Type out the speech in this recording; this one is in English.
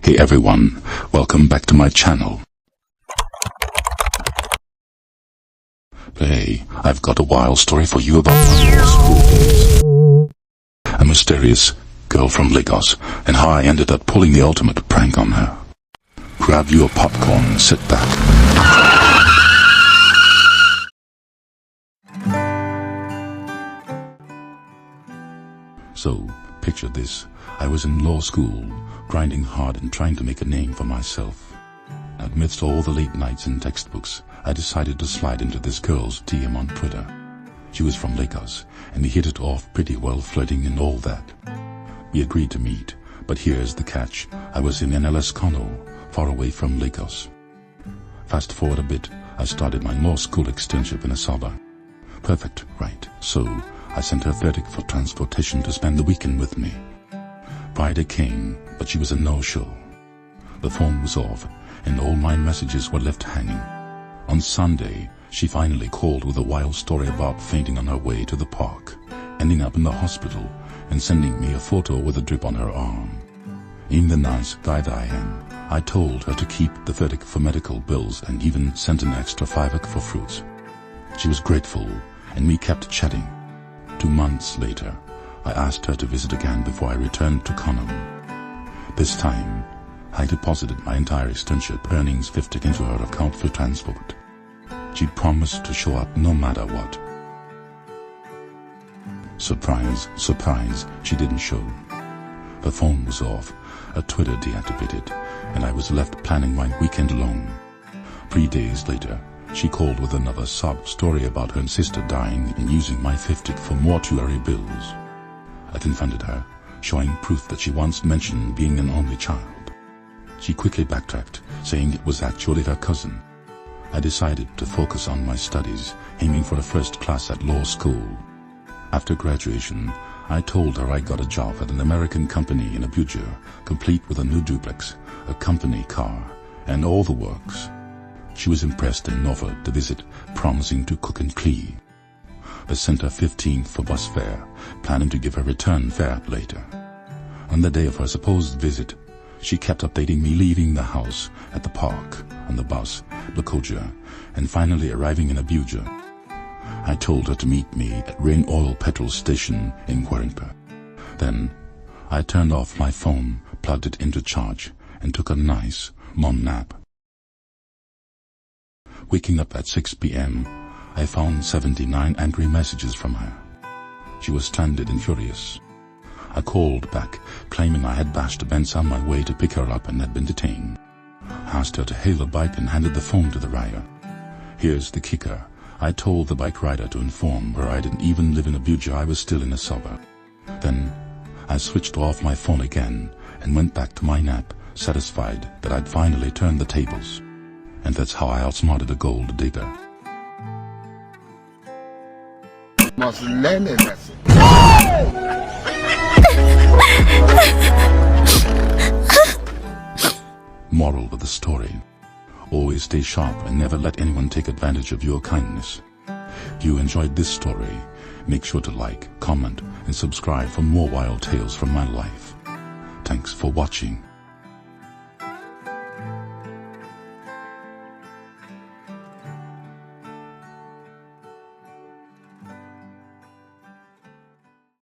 Hey everyone, welcome back to my channel. Today, I've got a wild story for you about my law school days. A mysterious girl from Lagos, and how I ended up pulling the ultimate prank on her. Grab your popcorn and sit back. So, picture this. I was in law school, grinding hard and trying to make a name for myself. Amidst all the late nights and textbooks, I decided to slide into this girl's DM on Twitter. She was from Lagos, and we hit it off pretty well, flirting and all that. We agreed to meet, but here's the catch. I was in NLS Kano, far away from Lagos. Fast forward a bit, I started my law school externship in Asaba. Perfect, right? So, I sent her verdict for transportation to spend the weekend with me. Friday came, but she was a no-show. The phone was off, and all my messages were left hanging. On Sunday, she finally called with a wild story about fainting on her way to the park, ending up in the hospital, and sending me a photo with a drip on her arm. Being the nice guy that I am, I told her to keep the verdict for medical bills and even sent an extra $5 for fruits. She was grateful, and we kept chatting. 2 months later, I asked her to visit again before I returned to Kano. This time, I deposited my entire externship earnings $50 into her account for transport. She promised to show up no matter what. Surprise, surprise, she didn't show. Her phone was off, her Twitter deactivated, and I was left planning my weekend alone. 3 days later, she called with another sob story about her sister dying and using my $50 for mortuary bills. I confronted her, showing proof that she once mentioned being an only child. She quickly backtracked, saying it was actually her cousin. I decided to focus on my studies, aiming for a first class at law school. After graduation, I told her I got a job at an American company in Abuja, complete with a new duplex, a company car, and all the works. She was impressed and offered to visit, promising to cook and clean. I sent her $15 for bus fare, planning to give her return fare later. On the day of her supposed visit, she kept updating me leaving the house, at the park, on the bus, Abuja, and finally arriving in Abuja. I told her to meet me at Rain Oil Petrol Station in Gwarinpa. Then, I turned off my phone, plugged it into charge, and took a nice, mom nap. Waking up at 6 p.m., I found 79 angry messages from her. She was stranded and furious. I called back, claiming I had bashed a Benz on my way to pick her up and had been detained. I asked her to hail a bike and handed the phone to the rider. Here's the kicker. I told the bike rider to inform her I didn't even live in Abuja, I was still in Asaba. Then, I switched off my phone again and went back to my nap, satisfied that I'd finally turned the tables. And that's how I outsmarted a gold digger. Must learn a lesson. Moral of the story: always stay sharp and never let anyone take advantage of your kindness. If you enjoyed this story, make sure to like, comment, and subscribe for more wild tales from my life. Thanks for watching.